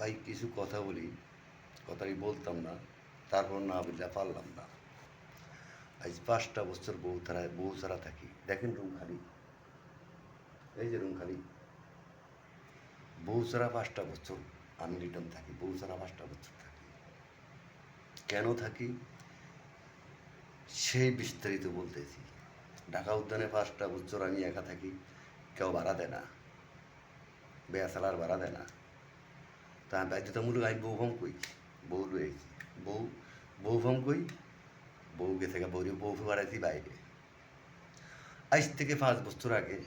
ভাই কিছু কথা বলি, কথাই বলতাম না, তারপর না বললে পারলাম না। আজ 5টা বছর বউ ছাড়া থাকি। দেখেন রুম খালি, এই যে রুম খালি। বউ ছাড়া 5টা বছর আমি রিটার্ন থাকি, বউ ছাড়া 5টা বছর থাকি। কেন থাকি সেই বিস্তারিত বলতেছি। ঢাকা উদ্যানে 5টা বছর আমি একা থাকি, কেউ ভাড়া দেয় না, বেয়াসালার ভাড়া দেয় না। তা বাধ্যতামূলক আমি বউ ফাম কই, বউ লয়েছি, বউ বউ ফাম কই, বউ গেছে বউ বাড়াইছি বাইরে। আজ থেকে 5 বছর আগে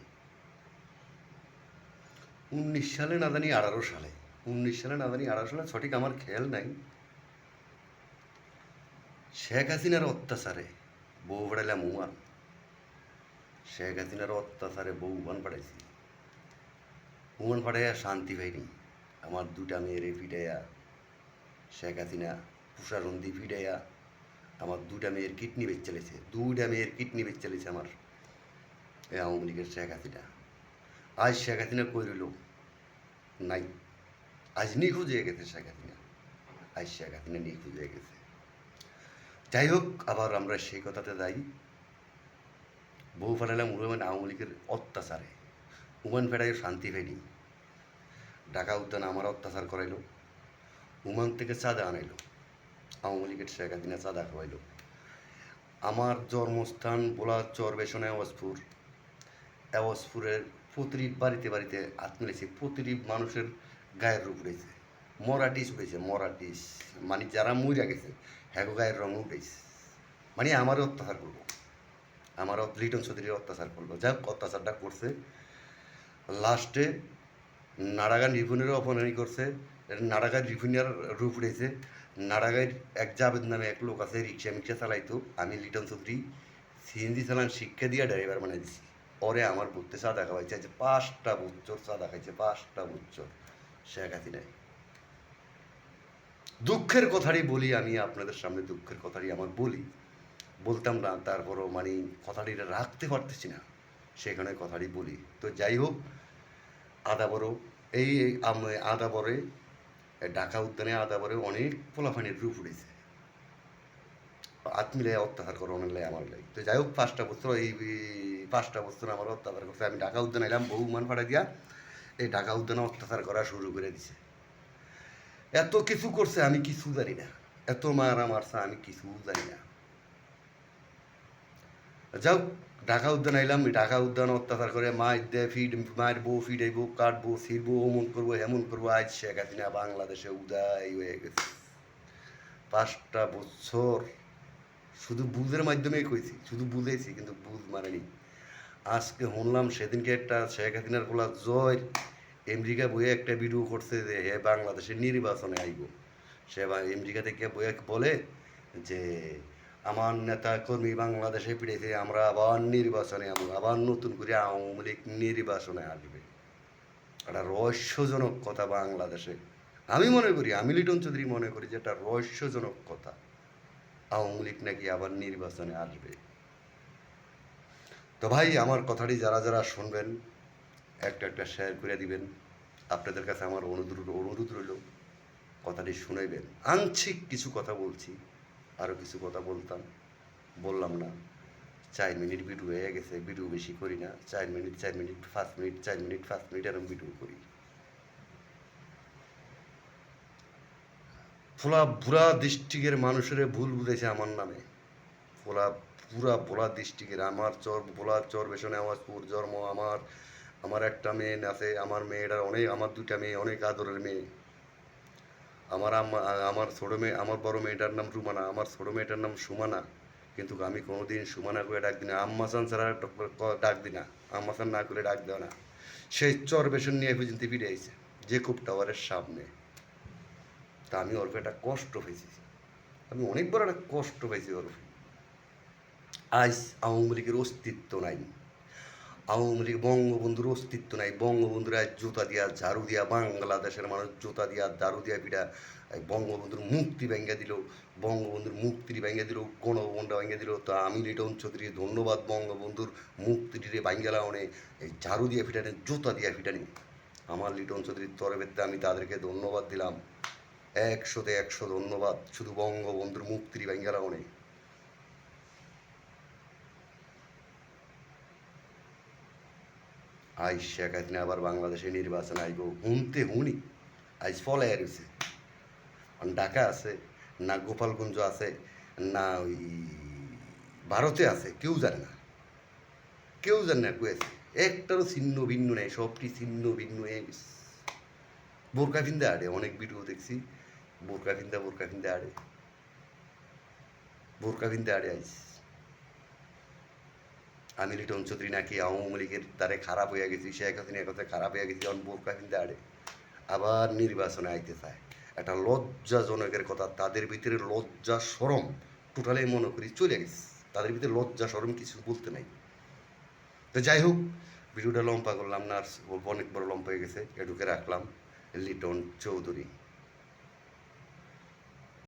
19 সালে না জানি 18 সালে, 19 সালে না জানি 18 সালে, সঠিক আমার খেয়াল নাই। শেখ হাসিনার অত্যাচারে বউ পাঠাইলাম উমান। শেখ হাসিনার অত্যাচারে বউ উমান পাঠাইছি। উমান পাঠাইয়া শান্তি পাইনি। আমার 2টা মেয়েরে ফিটাইয়া শেখ হাসিনা প্রশাসন ফিটাইয়া আমার 2টা মেয়ের কিডনি বেচ চালিয়েছে। 2টা মেয়ের কিডনি বেচ চালিয়েছে আমার এই আওয়ামী লীগের শেখ হাসিনা। আজ শেখ হাসিনা কই রইল নাই। আজ নিখোঁজ হয়ে গেছে শেখ হাসিনা। আজ শেখ হাসিনা নিখোঁজ হয়ে গেছে। যাই হোক, আবার আমরা সেই কথাতে যাই। বউ ফেরাইলাম আওয়ামী লীগের অত্যাচারে। উমান ফেরাই শান্তি পাইনি। ঢাকা উদ্যানে আমার অত্যাচার করাইল। উমান থেকে চাঁদা আনাইল। আওয়ামী লীগের শেখ হাসিনা চাঁদা খাওয়াইল। আমার জন্মস্থান বোলার চরবেশনে আওয়াজপুরের প্রতিটি বাড়িতে বাড়িতে হাত মিলেছে। প্রতিটি মানুষের গায়ের রূপ উঠেছে, মরাটিস উঠেছে। মরাটিস মানে যারা মইরা গেছে হ্যাঁ গায়ের রং উঠেছে। মানে আমারও অত্যাচার করবো, আমারও লিটন চৌধুরীর অত্যাচার করবো। যাই হোক, অত্যাচারটা করছে। লাস্টে নাড়াগাঁ রিফুনেরও অপমানি করছে। নাড়াগাঁ রিফুনিয়ার রূপ উঠেছে। নাড়াগাঁয়ের এক জাবেদ নামে এক লোক আছে, রিক্সা মিক্সা চালাইতো। আমি লিটন চৌধুরী সিএনজি চালান শিক্ষা দিয়ে ড্রাইভার বানাই দিছি। পরে আমার বুঝতে চাঁদা খাওয়াইছে। আজ 5টা বছর চাঁদা খাইছে, 5টা বছর শেখ হাসিনায়। দুঃখের কথারই বলি আমি আপনাদের সামনে, দুঃখের কথারই আমার বলতাম না, তারপরও মানে কথাটি রাখতে পারতেছি না, সেখানে কথাটি বলি। তো যাই হোক, আদাবরও এই আদাবরে ঢাকা উদ্যানে আদাবরে অনেক পোলাপানির রূপ উঠেছে। হাত মিলে অত্যাচার করে অনেক লাই আমার লাই। তো যাই হোক, 5টা বছর এই 5টা বছর আমার অত্যাচার করছে। আমি ঢাকা উদ্যানে এলাম, বহু মান ফাটা দিয়া এই ঢাকা উদ্যানে অত্যাচার করা শুরু করে দিছে। এত কিছু করছে আমি কিছু জানি না, এত মারা মারছে আমি কিছু জানি না। যাও, ঢাকা উদ্যান আইলাম, ঢাকা উদ্যান অত্যাচার করে মায়ের দেয়, মায়ের বউ ফিডাইব, কাটবো, ছিড়বো, অমন করবো হেমন করবো। আজ শেখ হাসিনা বাংলাদেশে উদয় হয়ে গেছে। 5টা বছর শুধু বুঝের মাধ্যমেই কইছি, শুধু বুঝেছি, কিন্তু বুঝ মারেনি। আজকে শুনলাম সেদিনকে একটা শেখ হাসিনার বলা জয় আমেরিকা বইয়ে একটা ভিডিও করছে যে হে বাংলাদেশের নির্বাচনে আইব। সে আমেরিকা থেকে বইয়ে বলে যে আমার নেতা কর্মী বাংলাদেশে পিড়েছে, আমরা আবার নির্বাচনে, আবার নতুন করে আওয়ামী লীগ নির্বাচনে আসবে। একটা রহস্যজনক কথা বাংলাদেশে। আমি মনে করি, আমি লিটন চৌধুরী মনে করি যে একটা রহস্যজনক কথা, আওয়ামী লীগ নাকি আবার নির্বাচনে আসবে। তো ভাই, আমার কথাটি যারা যারা শুনবেন একটা একটা শেয়ার করে দিবেন। আপনাদের কাছে আমার অনুরোধ রইল, কথাটি শুনাইবেন। আংশিক কিছু কথা বলছি, আরও কিছু কথা বললাম না। 4 মিনিট ভিডিও হয়ে গেছে, ভিডিও বেশি করি না। 4 minute 4 minute 5 minute 4 minute 5 minute এরকম ভিডিও করি। ভোলা ডিস্ট্রিক্টের মানুষের ভুল বুঝেছে আমার নামে। ভোলা ডিস্ট্রিক্টের আমার ভোলা চর বেশনে আওয়াজপুর জন্ম আমার। আমার একটা মেয়ে আছে, আমার মেয়েটার অনেক, আমার 2টা মেয়ে অনেক আদরের মেয়ে। আমার ছোটো মেয়ে, আমার বড় মেয়েটার নাম রুমানা, আমার ছোটো মেয়েটার নাম সুমানা। কিন্তু আমি কোনোদিন সুমানা করে ডাক দিই না, আম্মাসান ছাড়া ডাক দিই না, আম্মাসান না করে ডাক দেয় না। সেই চর বেশন নিয়ে পর্যন্ত ফিরে আইছে জেকুব টাওয়ারের সামনে। তা আমি ওর একটা কষ্ট পেয়েছি, আমি অনেক বড় একটা কষ্ট পেয়েছি ওর। আজ আওয়ামী লীগের অস্তিত্ব নাই, আওয়ামী লীগ বঙ্গবন্ধুর অস্তিত্ব নাই। বঙ্গবন্ধুরা জুতা দিয়া ঝাড়ু দিয়া, বাংলাদেশের মানুষ জুতা দিয়া ঝাড়ু দিয়া পিঠা বঙ্গবন্ধুর মুক্তি ভেঙে দিল, বঙ্গবন্ধুর মুক্তির ভেঙে দিল, গণভবনটা ভেঙে দিল। তা আমি লিটন চৌধুরী ধন্যবাদ বঙ্গবন্ধুর মুক্তিটিরে ভাঙ্গেলা অনেক এই ঝাড়ু দিয়ে ফিটানি, জুতা দিয়া ফিটানি। আমার লিটন চৌধুরীর তরফেতে আমি তাদেরকে ধন্যবাদ দিলাম, 100তে 100 ধন্যবাদ। শুধু বঙ্গবন্ধুর মুক্তির ব্যাঙ্গারা অনেক আজ শেখ হাসিনা আবার বাংলাদেশে নির্বাচন আইব হুনতে হুনি আজ ফলে রয়েছে। ঢাকা আছে না গোপালগঞ্জ আছে না ওই ভারতে আছে, কেউ জানে না, কেউ জানে না কয়েছে, একটারও ছিন্ন ভিন্ন নেই, সবটি ছিন্ন ভিন্ন হয়ে গেছে। বোরকা ফিন্দে আড়ে, অনেক ভিডিও দেখছি বোরকা ফিন্দে আড়ে, বোরকা ফিন্দে আড়ে আইস। আমি লিটন চৌধুরী নাকি আওয়ামী লীগের দ্বারে খারাপ হয়ে গেছি, শেখ হাসিনার কথা খারাপ হয়ে গেছি, এখন বোরকা ফিন্দে আড়ে আবার নির্বাচনে আইতে চায়। একটা লজ্জাজনকের কথা, তাদের ভিতরে লজ্জা সরম টোটালি মনে করি চলে গেছে, তাদের ভিতরে লজ্জা সরম কিছু বলতে নাই। তো যাই হোক, ভিডিওটা লম্বা করলাম না, আর অনেক বড় লম্বা হয়ে গেছে, এটুকে রাখলাম। লিটন চৌধুরী।